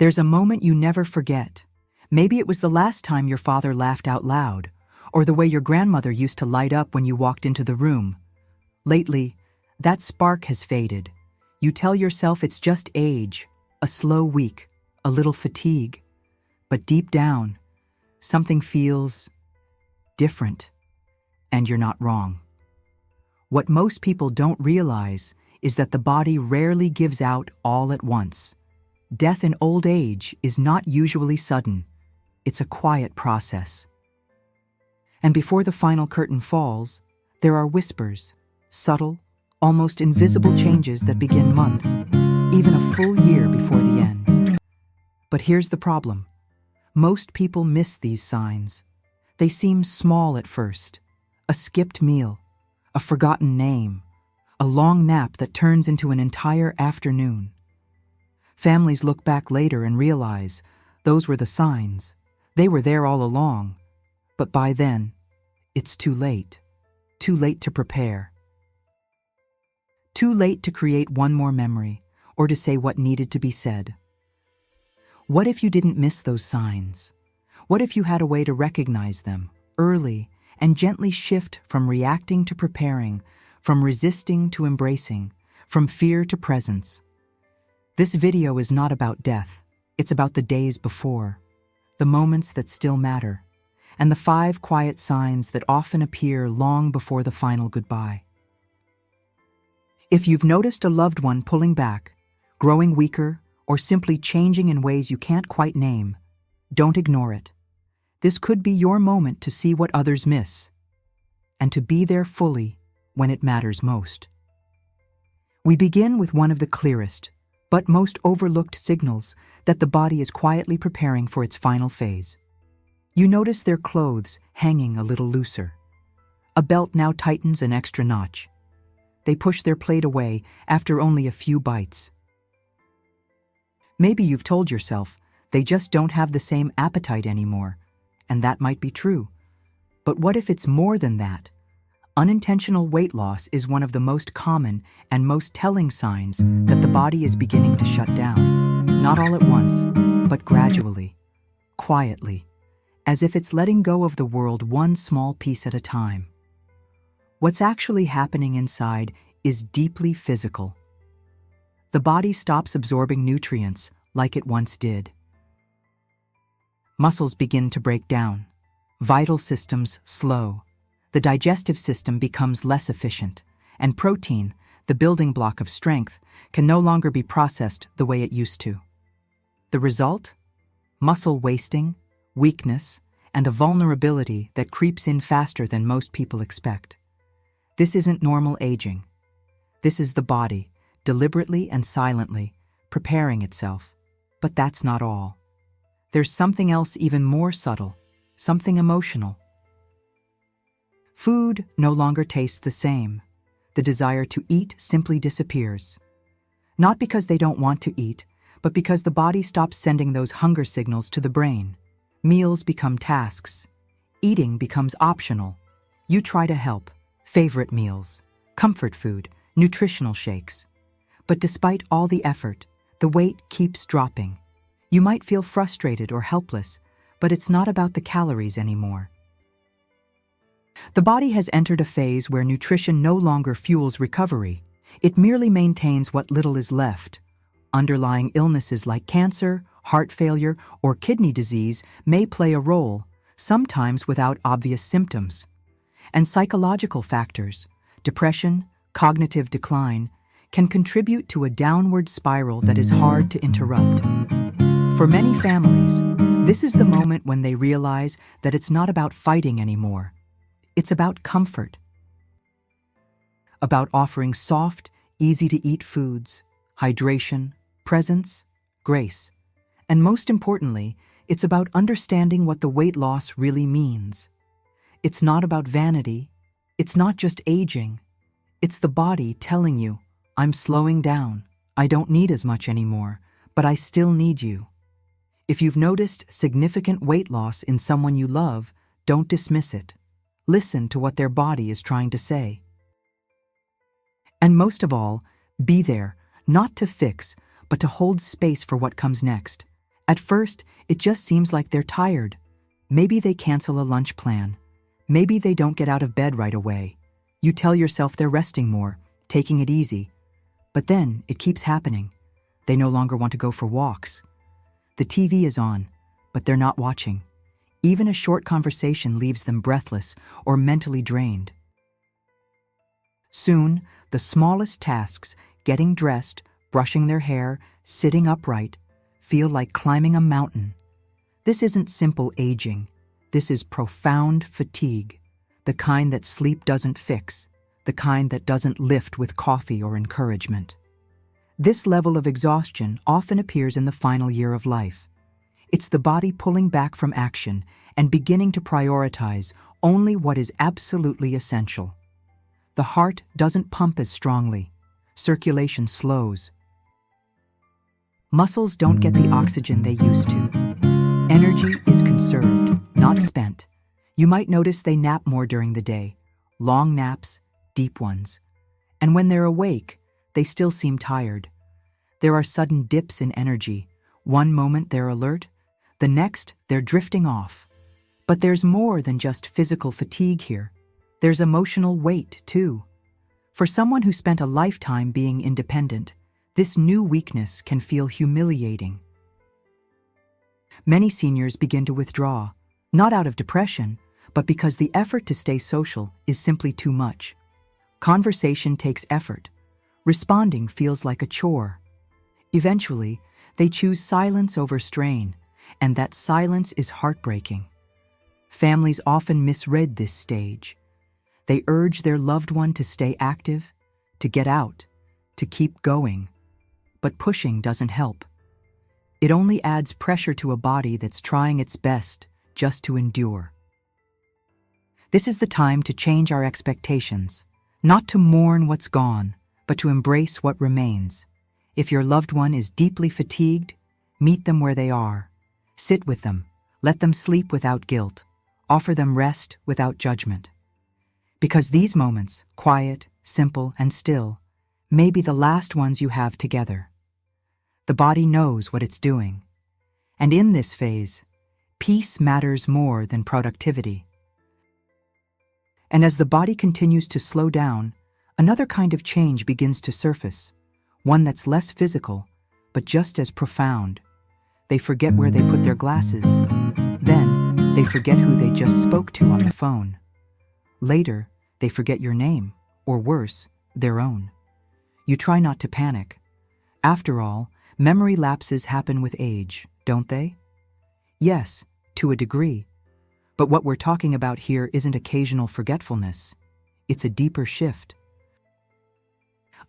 There's a moment you never forget. Maybe it was the last time your father laughed out loud, or the way your grandmother used to light up when you walked into the room. Lately, that spark has faded. You tell yourself it's just age, a slow week, a little fatigue. But deep down, something feels different, and you're not wrong. What most people don't realize is that the body rarely gives out all at once. Death in old age is not usually sudden. It's a quiet process. And before the final curtain falls, there are whispers, subtle, almost invisible changes that begin months, even a full year before the end. But here's the problem. Most people miss these signs. They seem small at first. A skipped meal, a forgotten name, a long nap that turns into an entire afternoon. Families look back later and realize those were the signs. They were there all along. But by then, it's too late. Too late to prepare. Too late to create one more memory or to say what needed to be said. What if you didn't miss those signs? What if you had a way to recognize them early and gently shift from reacting to preparing, from resisting to embracing, from fear to presence? This video is not about death. It's about the days before, the moments that still matter, and the 5 quiet signs that often appear long before the final goodbye. If you've noticed a loved one pulling back, growing weaker, or simply changing in ways you can't quite name, don't ignore it. This could be your moment to see what others miss, and to be there fully when it matters most. We begin with one of the clearest, but most overlooked signals that the body is quietly preparing for its final phase. You notice their clothes hanging a little looser. A belt now tightens an extra notch. They push their plate away after only a few bites. Maybe you've told yourself they just don't have the same appetite anymore, and that might be true. But what if it's more than that? Unintentional weight loss is one of the most common and most telling signs that the body is beginning to shut down. Not all at once, but gradually, quietly, as if it's letting go of the world one small piece at a time. What's actually happening inside is deeply physical. The body stops absorbing nutrients like it once did. Muscles begin to break down. Vital systems slow. The digestive system becomes less efficient, and protein, the building block of strength, can no longer be processed the way it used to. The result? Muscle wasting, weakness, and a vulnerability that creeps in faster than most people expect. This isn't normal aging. This is the body, deliberately and silently, preparing itself. But that's not all. There's something else even more subtle, something emotional. Food no longer tastes the same. The desire to eat simply disappears. Not because they don't want to eat, but because the body stops sending those hunger signals to the brain. Meals become tasks. Eating becomes optional. You try to help. Favorite meals, comfort food, nutritional shakes. But despite all the effort, the weight keeps dropping. You might feel frustrated or helpless, but it's not about the calories anymore. The body has entered a phase where nutrition no longer fuels recovery. It merely maintains what little is left. Underlying illnesses like cancer, heart failure, or kidney disease may play a role, sometimes without obvious symptoms. And psychological factors, depression, cognitive decline, can contribute to a downward spiral that is hard to interrupt. For many families, this is the moment when they realize that it's not about fighting anymore. It's about comfort. About offering soft, easy-to-eat foods, hydration, presence, grace. And most importantly, it's about understanding what the weight loss really means. It's not about vanity. It's not just aging. It's the body telling you, I'm slowing down. I don't need as much anymore, but I still need you. If you've noticed significant weight loss in someone you love, don't dismiss it. Listen to what their body is trying to say. And most of all, be there, not to fix, but to hold space for what comes next. At first, it just seems like they're tired. Maybe they cancel a lunch plan. Maybe they don't get out of bed right away. You tell yourself they're resting more, taking it easy. But then it keeps happening. They no longer want to go for walks. The TV is on, but they're not watching. Even a short conversation leaves them breathless or mentally drained. Soon, the smallest tasks, getting dressed, brushing their hair, sitting upright, feel like climbing a mountain. This isn't simple aging. This is profound fatigue, the kind that sleep doesn't fix, the kind that doesn't lift with coffee or encouragement. This level of exhaustion often appears in the final year of life. It's the body pulling back from action and beginning to prioritize only what is absolutely essential. The heart doesn't pump as strongly. Circulation slows. Muscles don't get the oxygen they used to. Energy is conserved, not spent. You might notice they nap more during the day. Long naps, deep ones. And when they're awake, they still seem tired. There are sudden dips in energy. One moment they're alert, the next they're drifting off. But there's more than just physical fatigue here. There's emotional weight, too. For someone who spent a lifetime being independent, this new weakness can feel humiliating. Many seniors begin to withdraw, not out of depression, but because the effort to stay social is simply too much. Conversation takes effort. Responding feels like a chore. Eventually, they choose silence over strain, and that silence is heartbreaking. Families often misread this stage. They urge their loved one to stay active, to get out, to keep going. But pushing doesn't help. It only adds pressure to a body that's trying its best just to endure. This is the time to change our expectations, not to mourn what's gone, but to embrace what remains. If your loved one is deeply fatigued, meet them where they are. Sit with them, let them sleep without guilt, offer them rest without judgment. Because these moments, quiet, simple, and still, may be the last ones you have together. The body knows what it's doing. And in this phase, peace matters more than productivity. And as the body continues to slow down, another kind of change begins to surface, one that's less physical, but just as profound. They forget where they put their glasses. Then, they forget who they just spoke to on the phone. Later, they forget your name, or worse, their own. You try not to panic. After all, memory lapses happen with age, don't they? Yes, to a degree. But what we're talking about here isn't occasional forgetfulness. It's a deeper shift.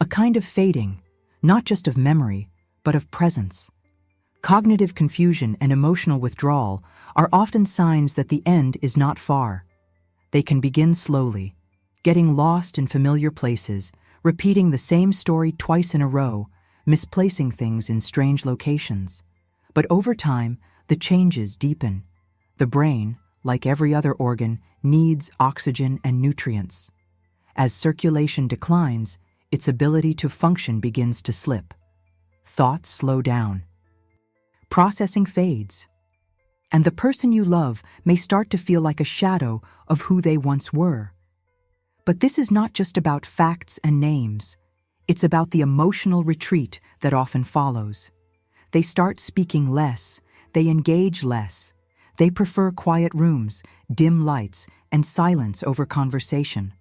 A kind of fading, not just of memory, but of presence. Cognitive confusion and emotional withdrawal are often signs that the end is not far. They can begin slowly, getting lost in familiar places, repeating the same story twice in a row, misplacing things in strange locations. But over time, the changes deepen. The brain, like every other organ, needs oxygen and nutrients. As circulation declines, its ability to function begins to slip. Thoughts slow down. Processing fades. And the person you love may start to feel like a shadow of who they once were. But this is not just about facts and names. It's about the emotional retreat that often follows. They start speaking less. They engage less. They prefer quiet rooms, dim lights, and silence over conversation.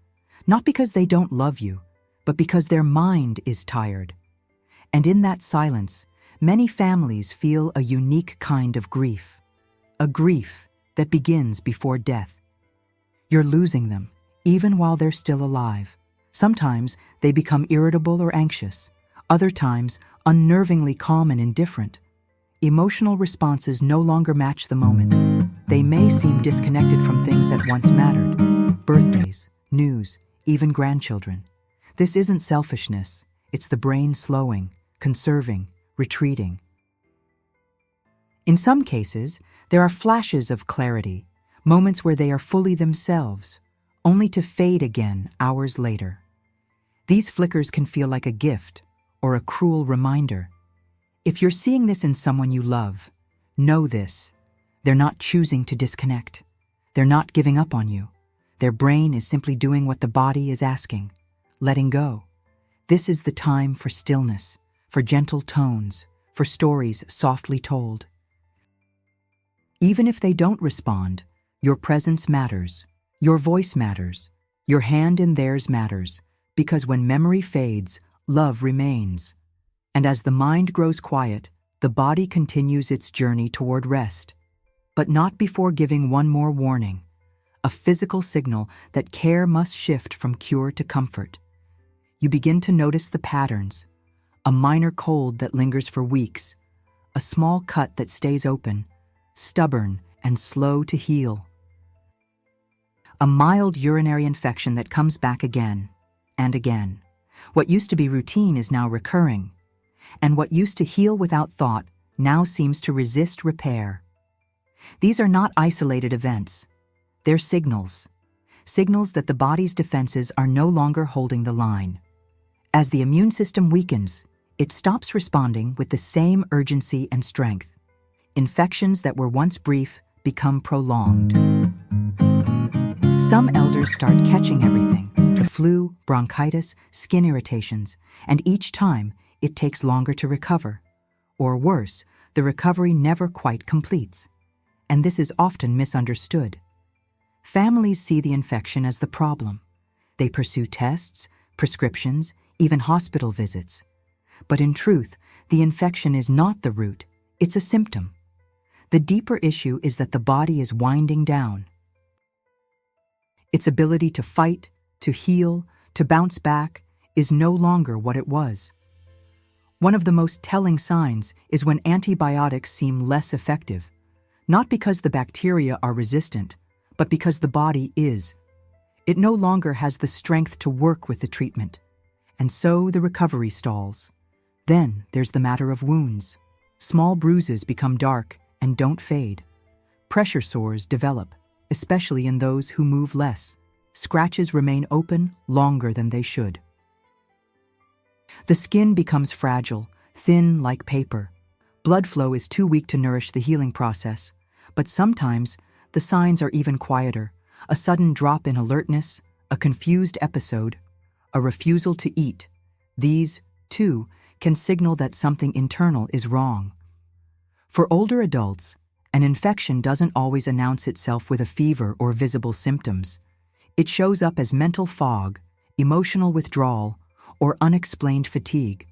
Not because they don't love you, but because their mind is tired. And in that silence, many families feel a unique kind of grief. A grief that begins before death. You're losing them, even while they're still alive. Sometimes they become irritable or anxious. Other times, unnervingly calm and indifferent. Emotional responses no longer match the moment. They may seem disconnected from things that once mattered. Birthdays, news, even grandchildren. This isn't selfishness. It's the brain slowing, conserving, retreating. In some cases, there are flashes of clarity, moments where they are fully themselves, only to fade again hours later. These flickers can feel like a gift or a cruel reminder. If you're seeing this in someone you love, Know this. They're not choosing to disconnect. They're not giving up on you. Their brain is simply doing what the body is asking, letting go. This is the time for stillness, for gentle tones, for stories softly told. Even if they don't respond, your presence matters, your voice matters, your hand in theirs matters, because when memory fades, love remains. And as the mind grows quiet, the body continues its journey toward rest. But not before giving one more warning, a physical signal that care must shift from cure to comfort. You begin to notice the patterns, a minor cold that lingers for weeks, a small cut that stays open, stubborn and slow to heal, a mild urinary infection that comes back again and again. What used to be routine is now recurring, and what used to heal without thought now seems to resist repair. These are not isolated events. They're signals that the body's defenses are no longer holding the line. As the immune system weakens, it stops responding with the same urgency and strength. Infections that were once brief become prolonged. Some elders start catching everything: the flu, bronchitis, skin irritations, and each time it takes longer to recover. Or worse, the recovery never quite completes. And this is often misunderstood. Families see the infection as the problem. They pursue tests, prescriptions, even hospital visits. But in truth, the infection is not the root, it's a symptom. The deeper issue is that the body is winding down. Its ability to fight, to heal, to bounce back is no longer what it was. One of the most telling signs is when antibiotics seem less effective, not because the bacteria are resistant, but because the body is. It no longer has the strength to work with the treatment, and so the recovery stalls. Then there's the matter of wounds. Small bruises become dark and don't fade. Pressure sores develop, especially in those who move less. Scratches remain open longer than they should. The skin becomes fragile, thin like paper. Blood flow is too weak to nourish the healing process, but sometimes the signs are even quieter: a sudden drop in alertness, a confused episode, a refusal to eat. These, too, can signal that something internal is wrong. For older adults, an infection doesn't always announce itself with a fever or visible symptoms. It shows up as mental fog, emotional withdrawal, or unexplained fatigue.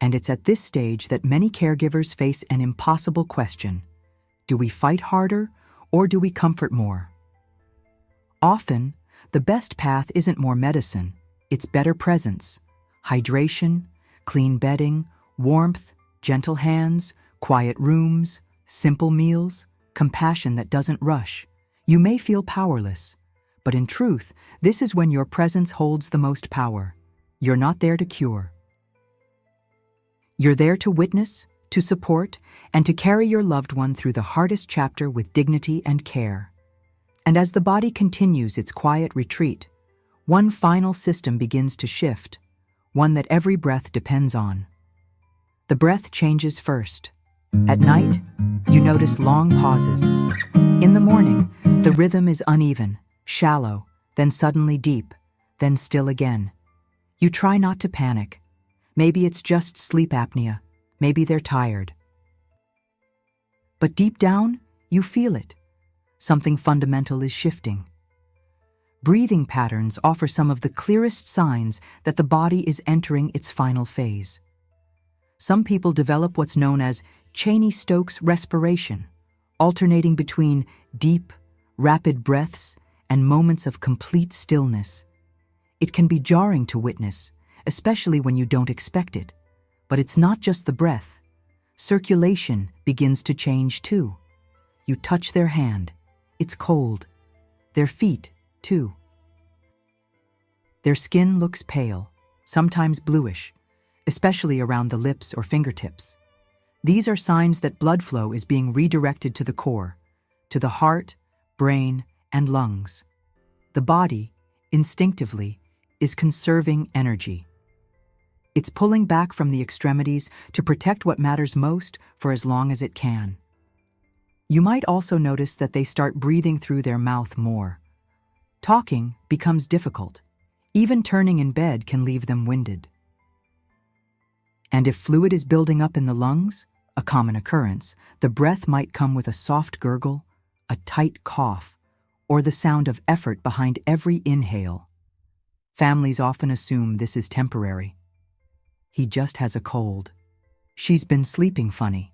And it's at this stage that many caregivers face an impossible question: do we fight harder, or do we comfort more? Often, the best path isn't more medicine, it's better presence. Hydration, clean bedding, warmth, gentle hands, quiet rooms, simple meals, compassion that doesn't rush. You may feel powerless, but in truth, this is when your presence holds the most power. You're not there to cure. You're there to witness, to support, and to carry your loved one through the hardest chapter with dignity and care. And as the body continues its quiet retreat, one final system begins to shift, one that every breath depends on. The breath changes first. At night, you notice long pauses. In the morning, the rhythm is uneven, shallow, then suddenly deep, then still again. You try not to panic. Maybe it's just sleep apnea. Maybe they're tired. But deep down, you feel it. Something fundamental is shifting. Breathing patterns offer some of the clearest signs that the body is entering its final phase. Some people develop what's known as Cheney-Stokes respiration, alternating between deep, rapid breaths and moments of complete stillness. It can be jarring to witness, especially when you don't expect it. But it's not just the breath. Circulation begins to change too. You touch their hand. It's cold. Their feet, too. Their skin looks pale, sometimes bluish, especially around the lips or fingertips. These are signs that blood flow is being redirected to the core, to the heart, brain, and lungs. The body, instinctively, is conserving energy. It's pulling back from the extremities to protect what matters most for as long as it can. You might also notice that they start breathing through their mouth more. Talking becomes difficult. Even turning in bed can leave them winded. And if fluid is building up in the lungs, a common occurrence, the breath might come with a soft gurgle, a tight cough, or the sound of effort behind every inhale. Families often assume this is temporary. He just has a cold. She's been sleeping funny.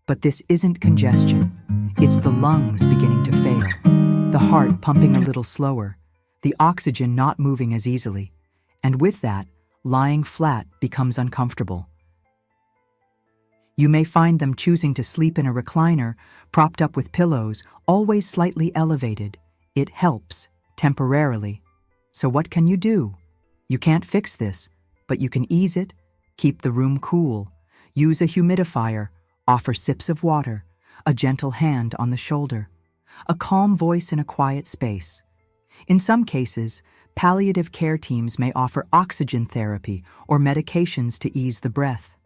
But this isn't congestion. It's the lungs beginning to fail, the heart pumping a little slower, the oxygen not moving as easily, and with that, lying flat becomes uncomfortable. You may find them choosing to sleep in a recliner, propped up with pillows, always slightly elevated. It helps, temporarily. So what can you do? You can't fix this, but you can ease it, keep the room cool, use a humidifier, offer sips of water, a gentle hand on the shoulder, a calm voice in a quiet space. In some cases, palliative care teams may offer oxygen therapy or medications to ease the breath.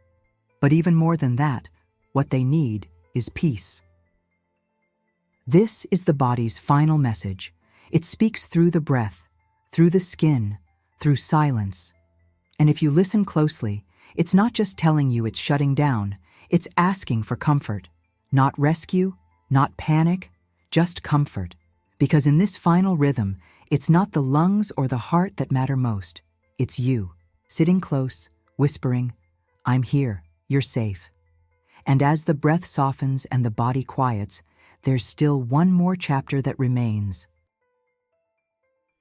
But even more than that, what they need is peace. This is the body's final message. It speaks through the breath, through the skin, through silence. And if you listen closely, it's not just telling you it's shutting down, it's asking for comfort. Not rescue, not panic, just comfort. Because in this final rhythm, it's not the lungs or the heart that matter most. It's you, sitting close, whispering, "I'm here, you're safe." And as the breath softens and the body quiets, there's still one more chapter that remains.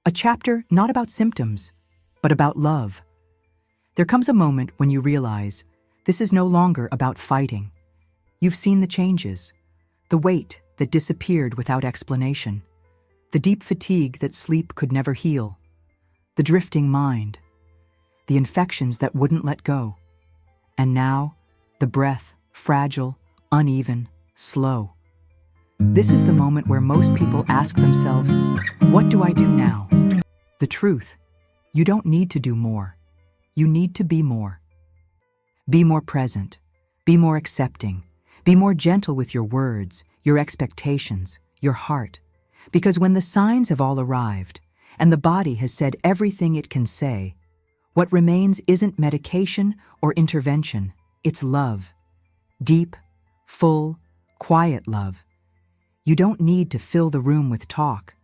A chapter not about symptoms, but about love. There comes a moment when you realize this is no longer about fighting. You've seen the changes, the weight that disappeared without explanation, the deep fatigue that sleep could never heal, the drifting mind, the infections that wouldn't let go. And now, the breath, fragile, uneven, slow. This is the moment where most people ask themselves, what do I do now? The truth, you don't need to do more. You need to be more. Be more present. Be more accepting. Be more gentle with your words, your expectations, your heart. Because when the signs have all arrived, and the body has said everything it can say, what remains isn't medication or intervention, it's love. Deep, full, quiet love. You don't need to fill the room with talk.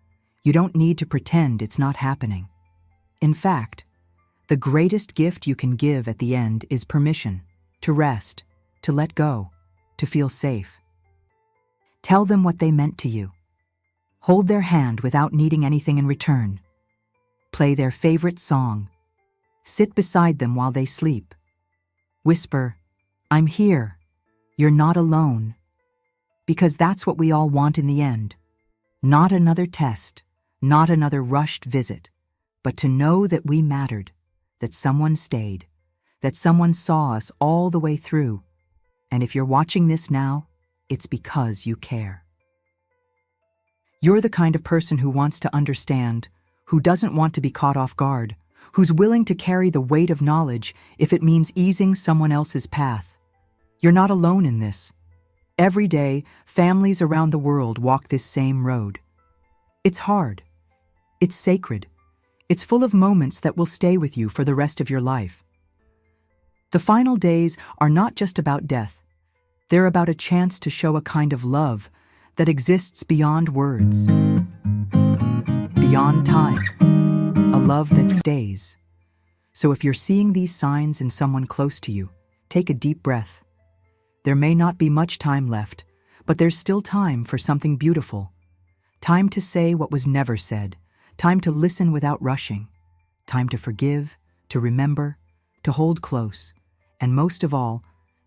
You don't need to pretend it's not happening. In fact, the greatest gift you can give at the end is permission to rest, to let go, to feel safe. Tell them what they meant to you. Hold their hand without needing anything in return. Play their favorite song. Sit beside them while they sleep. Whisper, "I'm here. You're not alone." Because that's what we all want in the end. Not another test, not another rushed visit, but to know that we mattered, that someone stayed, that someone saw us all the way through. And if you're watching this now, it's because you care. You're the kind of person who wants to understand, who doesn't want to be caught off guard, who's willing to carry the weight of knowledge if it means easing someone else's path. You're not alone in this. Every day, families around the world walk this same road. It's hard. It's sacred. It's full of moments that will stay with you for the rest of your life. The final days are not just about death. They're about a chance to show a kind of love that exists beyond words, beyond time, a love that stays. So if you're seeing these signs in someone close to you, take a deep breath. There may not be much time left, but there's still time for something beautiful. Time to say what was never said. Time to listen without rushing. Time to forgive, to remember, to hold close. And most of all,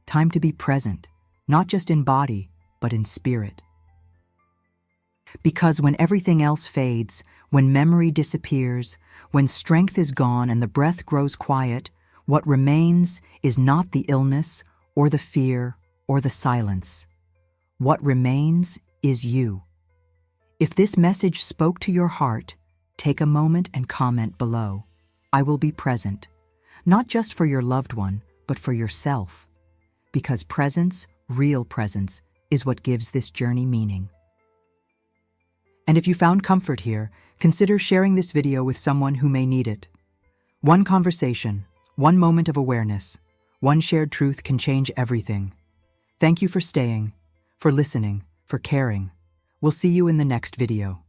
time to be present, not just in body, but in spirit. Because when everything else fades, when memory disappears, when strength is gone and the breath grows quiet, what remains is not the illness or the fear or the silence. What remains is you. If this message spoke to your heart, take a moment and comment below. I will be present. not just for your loved one, but for yourself. Because presence, real presence, is what gives this journey meaning. And if you found comfort here, consider sharing this video with someone who may need it. One conversation, one moment of awareness, one shared truth can change everything. Thank you for staying, for listening, for caring. We'll see you in the next video.